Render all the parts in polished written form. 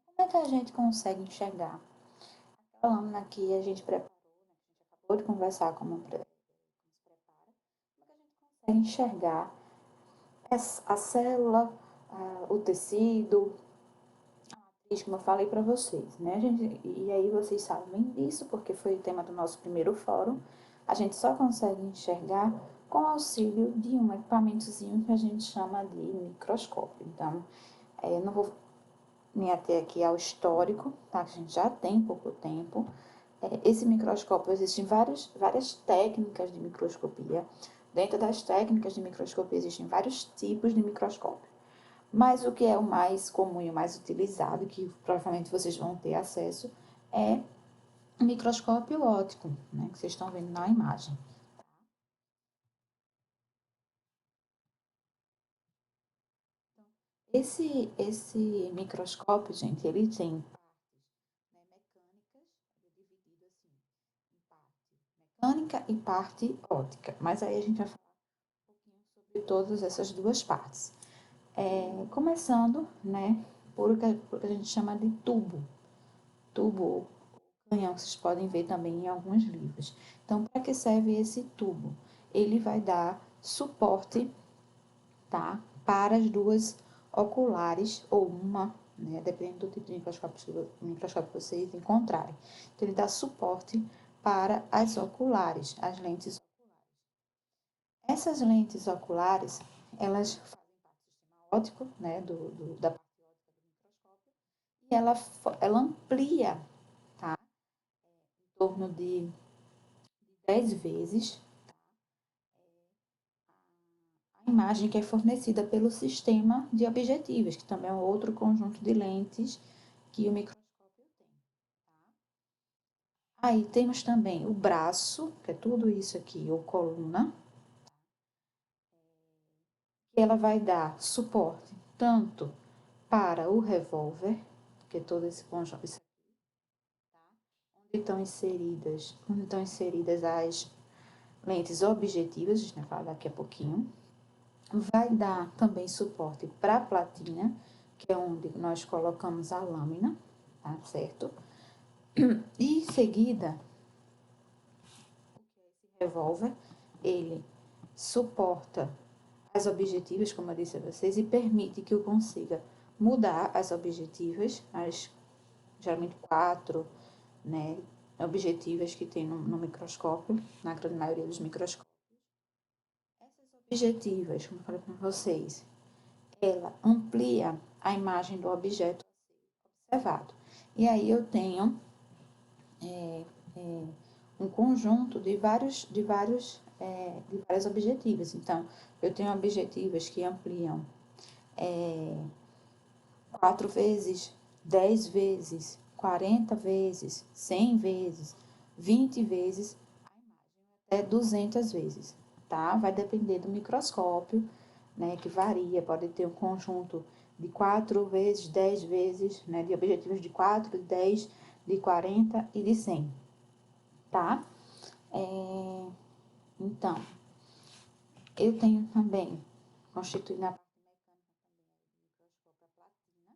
Como é que a gente consegue enxergar? A lâmina que a gente preparou, né, que a gente acabou de conversar como se prepara, como é que a gente consegue enxergar a célula, o tecido, isso como eu falei para vocês, né? E aí vocês sabem disso, porque foi o tema do nosso primeiro fórum. A gente só consegue enxergar com o auxílio de um equipamentozinho que a gente chama de microscópio. Então, não vou me ater aqui ao histórico, tá? Que a gente já tem pouco tempo. Esse microscópio, existem várias técnicas de microscopia. Dentro das técnicas de microscopia, existem vários tipos de microscópio. Mas o que é o mais comum e o mais utilizado, que provavelmente vocês vão ter acesso, é o microscópio óptico, né, que vocês estão vendo na imagem. Esse microscópio, gente, ele tem partes, né, mecânicas, ele é dividido assim, em parte mecânica e parte óptica. Mas aí a gente vai falar um pouquinho sobre todas essas duas partes. Começando, né, por o que a gente chama de tubo canhão, que vocês podem ver também em alguns livros. Então, para que serve esse tubo? Ele vai dar suporte, tá, para as duas oculares, ou uma, né, dependendo do tipo de microscópio que vocês encontrarem. Então, ele dá suporte para as oculares, as lentes oculares. Essas lentes oculares, elas fazem parte do sistema óptico, né, da parte óptica do microscópio, e ela amplia, tá, em torno de 10 vezes a imagem que é fornecida pelo sistema de objetivos, que também é outro conjunto de lentes que o microscópio tem. Tá? Aí temos também o braço, que é tudo isso aqui, ou coluna, que ela vai dar suporte tanto para o revólver, que é todo esse conjunto, isso aqui, tá? Onde estão inseridas as lentes objetivas, a gente vai falar daqui a pouquinho. Vai dar também suporte para a platina, que é onde nós colocamos a lâmina, tá certo? E em seguida, esse revólver, ele suporta as objetivas, como eu disse a vocês, e permite que eu consiga mudar as objetivas, geralmente quatro, né, objetivas que tem no microscópio, na grande maioria dos microscópios. Essas objetivas, como eu falei com vocês, ela amplia a imagem do objeto observado. E aí eu tenho um conjunto de várias objetivas. Então, eu tenho objetivas que ampliam 4 vezes, 10 vezes, 40 vezes, 100 vezes, 20 vezes, até 200 vezes, tá? Vai depender do microscópio, né, que varia, pode ter um conjunto de 4 vezes, 10 vezes, né, de objetivos de 4, de 10, de 40 e de 100, tá? Então, eu tenho também, constituindo a parte mecânica também do microscópio, a platina,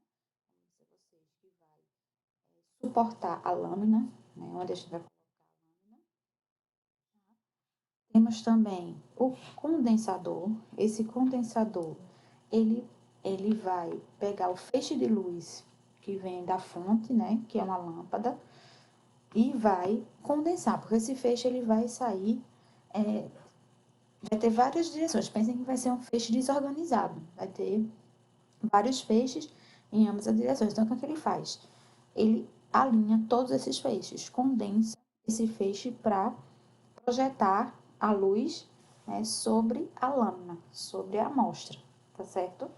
como disse a vocês, que vai suportar a lâmina, né, onde a gente vai colocar a lâmina. Temos também o condensador. Esse condensador, ele, ele vai pegar o feixe de luz que vem da fonte, né, que é uma lâmpada, e vai condensar, porque esse feixe ele vai sair, vai ter várias direções. Pensem que vai ser um feixe desorganizado, vai ter vários feixes em ambas as direções. Então, o que ele faz? Ele alinha todos esses feixes, condensa esse feixe para projetar a luz, né, sobre a lâmina, sobre a amostra, tá certo?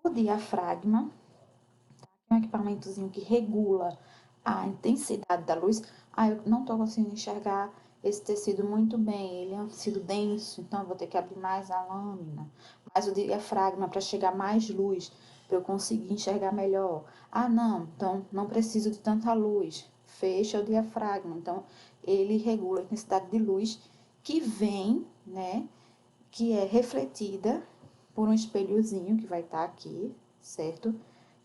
O diafragma é um equipamentozinho que regula a intensidade da luz. Ah, eu não estou conseguindo enxergar esse tecido muito bem, ele é um tecido denso, então eu vou ter que abrir mais a lâmina, mais o diafragma para chegar mais luz, para eu conseguir enxergar melhor. Ah, não, então não preciso de tanta luz, fecha o diafragma. Então ele regula a intensidade de luz que vem, né, que é refletida por um espelhozinho que vai estar aqui, certo?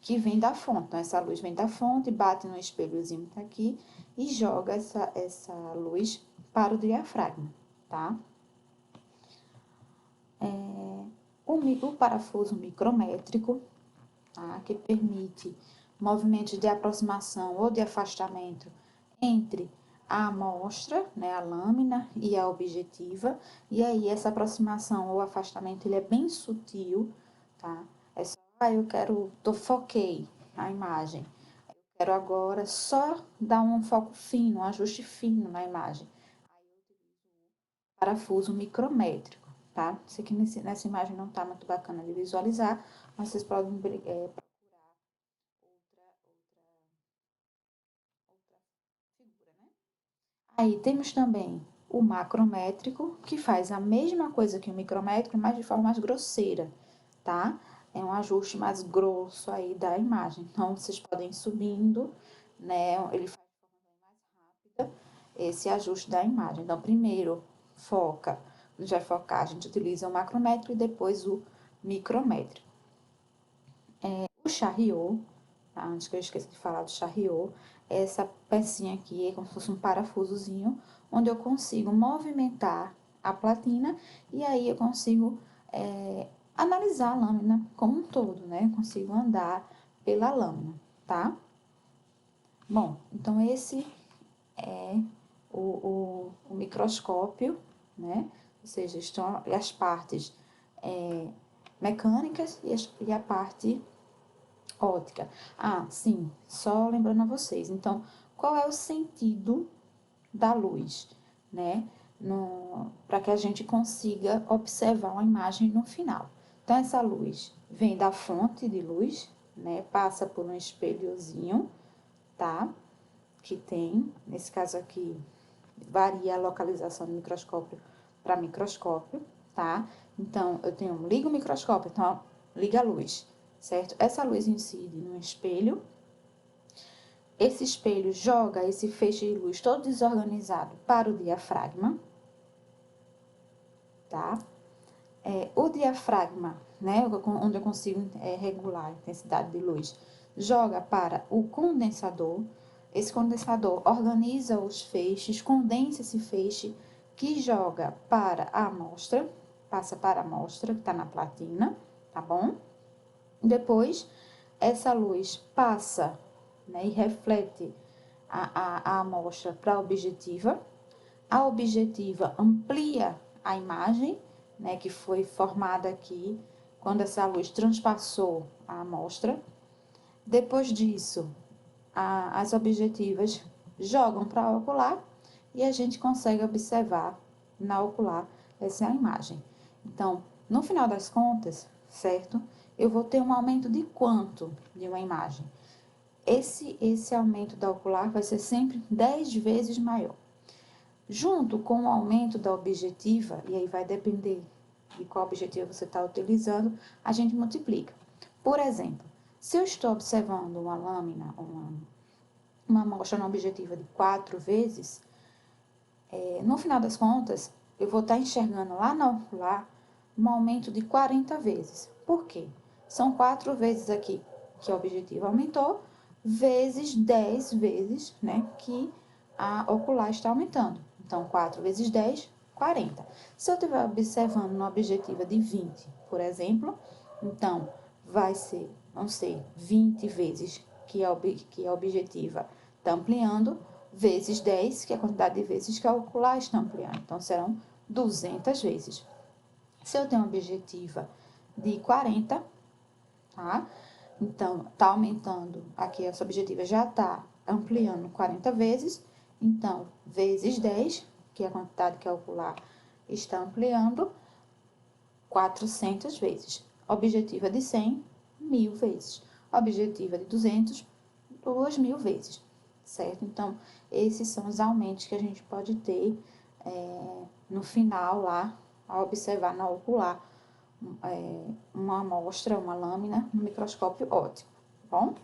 Que vem da fonte. Então, essa luz vem da fonte, bate no espelhozinho que tá aqui e joga essa luz para o diafragma, tá? O parafuso micrométrico, tá? Que permite movimentos de aproximação ou de afastamento entre a amostra, né, a lâmina e a objetiva. E aí, essa aproximação ou afastamento, ele é bem sutil, tá? É só, foquei a imagem. Eu quero agora só dar um foco fino, um ajuste fino na imagem. Parafuso micrométrico, tá? Isso aqui nessa imagem não tá muito bacana de visualizar, mas vocês podem procurar outra figura, né? Aí temos também o macrométrico, que faz a mesma coisa que o micrométrico, mas de forma mais grosseira, tá? É um ajuste mais grosso aí da imagem. Então, vocês podem ir subindo, né? Ele faz de forma mais rápida esse ajuste da imagem. Então, primeiro foca, quando já focar, a gente utiliza o macrométrico e depois o micrométrico. O charriot, tá? Antes que eu esqueça de falar do charriot, essa pecinha aqui é como se fosse um parafusozinho, onde eu consigo movimentar a platina e aí eu consigo analisar a lâmina como um todo, né? Eu consigo andar pela lâmina, tá? Bom, então esse é o microscópio, né? Ou seja, estão as partes mecânicas e a parte ótica. Ah, sim, só lembrando a vocês. Então, qual é o sentido da luz, né? Para que a gente consiga observar uma imagem no final. Então, essa luz vem da fonte de luz, né? Passa por um espelhozinho, tá? Que tem, nesse caso aqui, varia a localização do microscópio para microscópio, tá? Então, ligo o microscópio, então, liga a luz, certo? Essa luz incide no espelho. Esse espelho joga esse feixe de luz todo desorganizado para o diafragma, tá? O diafragma, né, onde eu consigo regular a intensidade de luz, joga para o condensador. Esse condensador organiza os feixes, condensa esse feixe que joga para a amostra, passa para a amostra que está na platina, tá bom? Depois, essa luz passa, né, e reflete a amostra para a objetiva. A objetiva amplia a imagem, né, que foi formada aqui quando essa luz transpassou a amostra. Depois disso, as objetivas jogam para a ocular e a gente consegue observar na ocular essa imagem. Então, no final das contas, certo? Eu vou ter um aumento de quanto de uma imagem? Esse aumento da ocular vai ser sempre 10 vezes maior. Junto com o aumento da objetiva, e aí vai depender de qual objetivo você está utilizando, a gente multiplica. Por exemplo, se eu estou observando uma lâmina, uma amostra na objetiva de 4 vezes, no final das contas, eu vou estar enxergando lá na ocular um aumento de 40 vezes. Por quê? São 4 vezes aqui que a objetiva aumentou, vezes 10 vezes, né, que a ocular está aumentando. Então, 4 vezes 10, 40. Se eu estiver observando uma objetiva de 20, por exemplo, então, vão ser 20 vezes que a objetiva está ampliando, vezes 10, que é a quantidade de vezes que a ocular está ampliando. Então, serão 200 vezes. Se eu tenho uma objetiva de 40, tá? Então, tá aumentando, aqui essa objetiva já tá ampliando 40 vezes, então, vezes 10, que é a quantidade que a ocular está ampliando, 400 vezes. Objetiva de 100, 1000 vezes. Objetiva de 200, 2000 vezes, certo? Então, esses são os aumentos que a gente pode ter no final lá, ao observar na ocular uma amostra, uma lâmina, no microscópio óptico, tá bom?